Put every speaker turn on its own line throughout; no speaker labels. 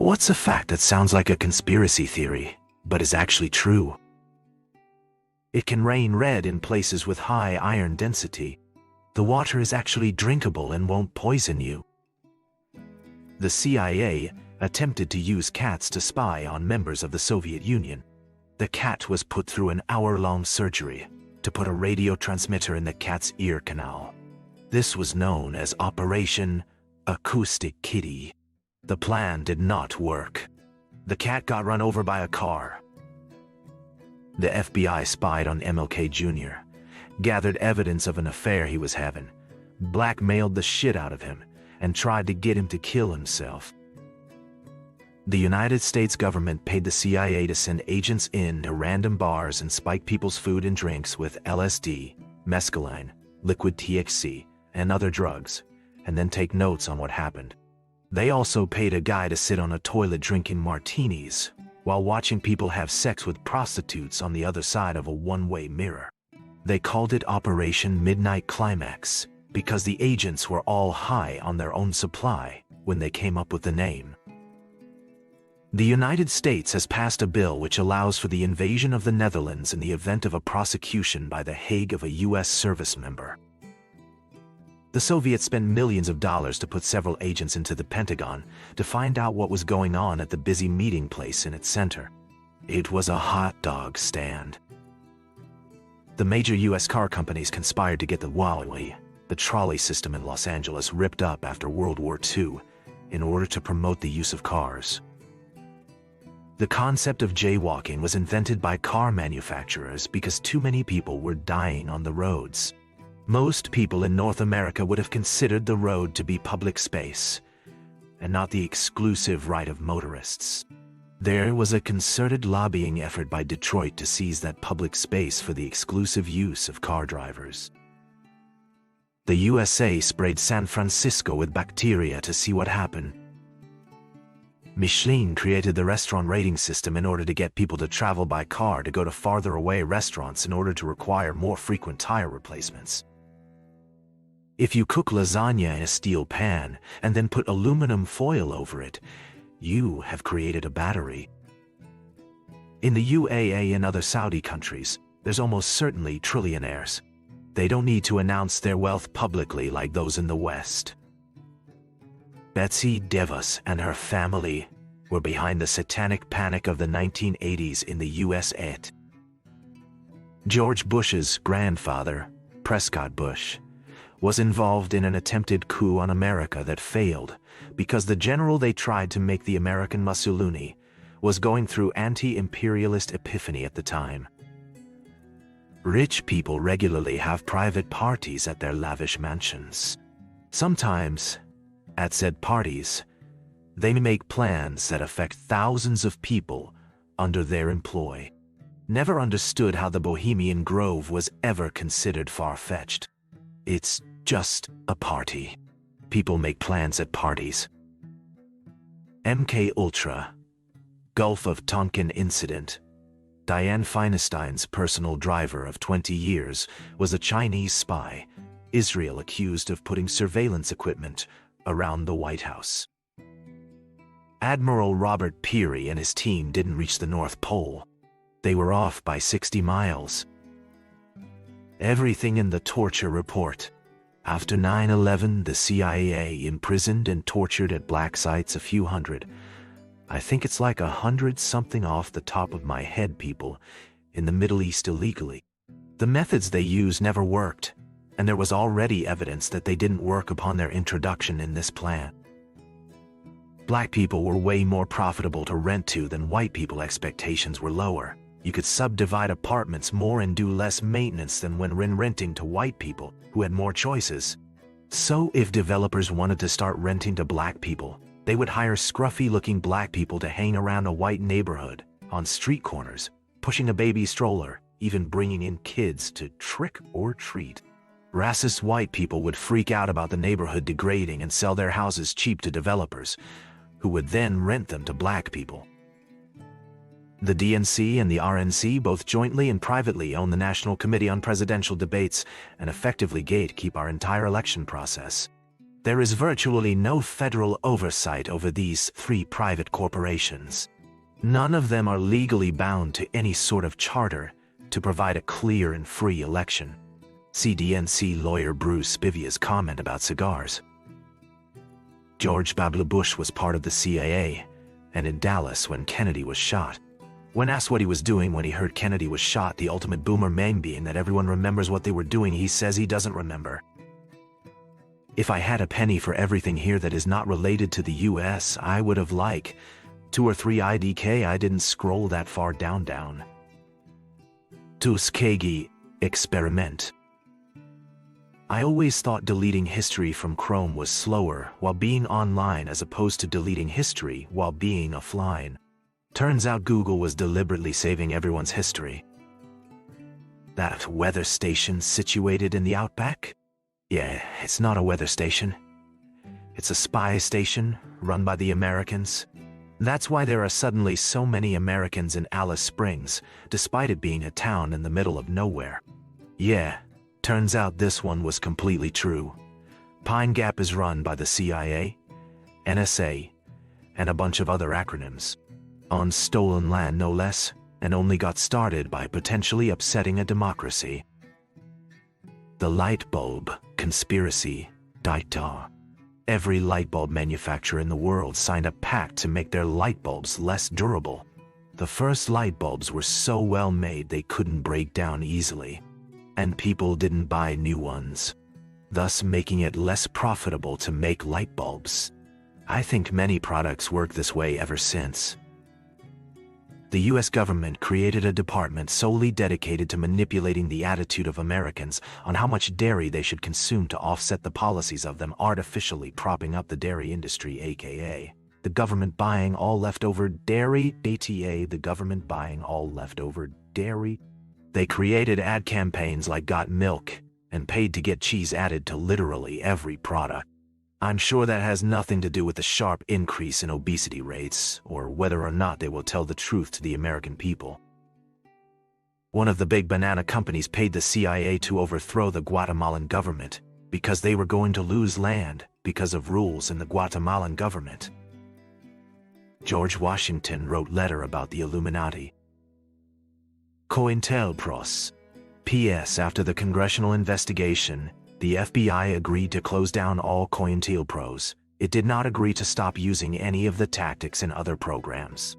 What's a fact that sounds like a conspiracy theory, but is actually true? It can rain red in places with high iron density. The water is actually drinkable and won't poison you. The CIA attempted to use cats to spy on members of the Soviet Union. The cat was put through an hour-long surgery to put a radio transmitter in the cat's ear canal. This was known as Operation Acoustic Kitty. The plan did not work. The cat got run over by a car. The FBI spied on MLK Jr., gathered evidence of an affair he was having, blackmailed the shit out of him, and tried to get him to kill himself. The United States government paid the CIA to send agents in to random bars and spike people's food and drinks with LSD, mescaline, liquid THC, and other drugs, and then take notes on what happened. They also paid a guy to sit on a toilet drinking martinis while watching people have sex with prostitutes on the other side of a one-way mirror. They called it Operation Midnight Climax because the agents were all high on their own supply when they came up with the name. The United States has passed a bill which allows for the invasion of the Netherlands in the event of a prosecution by the Hague of a U.S. service member. The Soviets spent millions of dollars to put several agents into the Pentagon to find out what was going on at the busy meeting place in its center. It was a hot dog stand. The major U.S. car companies conspired to get the Huawei, the trolley system in Los Angeles, ripped up after World War II in order to promote the use of cars. The concept of jaywalking was invented by car manufacturers because too many people were dying on the roads. Most people in North America would have considered the road to be public space, and not the exclusive right of motorists. There was a concerted lobbying effort by Detroit to seize that public space for the exclusive use of car drivers. The USA sprayed San Francisco with bacteria to see what happened. Michelin created the restaurant rating system in order to get people to travel by car to go to farther away restaurants in order to require more frequent tire replacements. If you cook lasagna in a steel pan and then put aluminum foil over it, you have created a battery. In the UAE and other Saudi countries, there's almost certainly trillionaires. They don't need to announce their wealth publicly like those in the West. Betsy DeVos and her family were behind the satanic panic of the 1980s in the USA. George Bush's grandfather, Prescott Bush, was involved in an attempted coup on America that failed because the general they tried to make the American Mussolini was going through anti-imperialist epiphany at the time. Rich people regularly have private parties at their lavish mansions. Sometimes, at said parties, they make plans that affect thousands of people under their employ. Never understood how the Bohemian Grove was ever considered far-fetched. It's just a party. People make plans at parties. MK Ultra, Gulf of Tonkin incident. Dianne Feinstein's personal driver of 20 years was a Chinese spy, Israel accused of putting surveillance equipment around the White House. Admiral Robert Peary and his team didn't reach the North Pole. They were off by 60 miles. Everything in the torture report. After 9/11, the CIA imprisoned and tortured at black sites a few hundred. I think it's like 100-something off the top of my head people in the Middle East illegally. The methods they used never worked, and there was already evidence that they didn't work upon their introduction in this plan. Black people were way more profitable to rent to than white people. Expectations were lower. You could subdivide apartments more and do less maintenance than when renting to white people, who had more choices. So if developers wanted to start renting to black people, they would hire scruffy-looking black people to hang around a white neighborhood, on street corners, pushing a baby stroller, even bringing in kids to trick or treat. Racist white people would freak out about the neighborhood degrading and sell their houses cheap to developers, who would then rent them to black people. The DNC and the RNC both jointly and privately own the National Committee on Presidential Debates and effectively gatekeep our entire election process. There is virtually no federal oversight over these 3 private corporations. None of them are legally bound to any sort of charter to provide a clear and free election. See DNC lawyer Bruce Spivia's comment about cigars. George W. Bush was part of the CIA and in Dallas when Kennedy was shot. When asked what he was doing when he heard Kennedy was shot, the ultimate boomer meme being that everyone remembers what they were doing, he says he doesn't remember. If I had a penny for everything here that is not related to the US, I would have 2 or 3 IDK. I didn't scroll that far down. Tuskegee experiment. I always thought deleting history from Chrome was slower while being online as opposed to deleting history while being offline. Turns out Google was deliberately saving everyone's history. That weather station situated in the outback? Yeah, it's not a weather station. It's a spy station run by the Americans. That's why there are suddenly so many Americans in Alice Springs, despite it being a town in the middle of nowhere. Yeah, turns out this one was completely true. Pine Gap is run by the CIA, NSA, and a bunch of other acronyms. On stolen land, no less, and only got started by potentially upsetting a democracy. The light bulb conspiracy died. Every light bulb manufacturer in the world signed a pact to make their light bulbs less durable. The first light bulbs were so well made they couldn't break down easily, and people didn't buy new ones, thus making it less profitable to make light bulbs. I think many products work this way ever since. The US government created a department solely dedicated to manipulating the attitude of Americans on how much dairy they should consume to offset the policies of them artificially propping up the dairy industry, aka the government buying all leftover dairy, ATA the government buying all leftover dairy. They created ad campaigns like Got Milk and paid to get cheese added to literally every product. I'm sure that has nothing to do with the sharp increase in obesity rates, or whether or not they will tell the truth to the American people. One of the big banana companies paid the CIA to overthrow the Guatemalan government because they were going to lose land because of rules in the Guatemalan government. George Washington wrote letter about the Illuminati. COINTELPROS. P.S. After the congressional investigation, the FBI agreed to close down all COINTELPROS. It did not agree to stop using any of the tactics in other programs.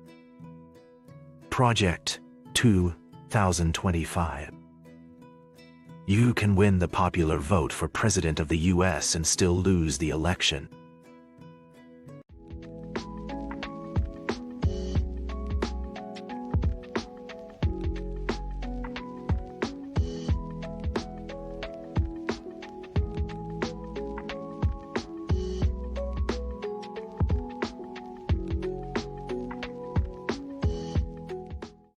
Project 2025. You can win the popular vote for President of the US and still lose the election.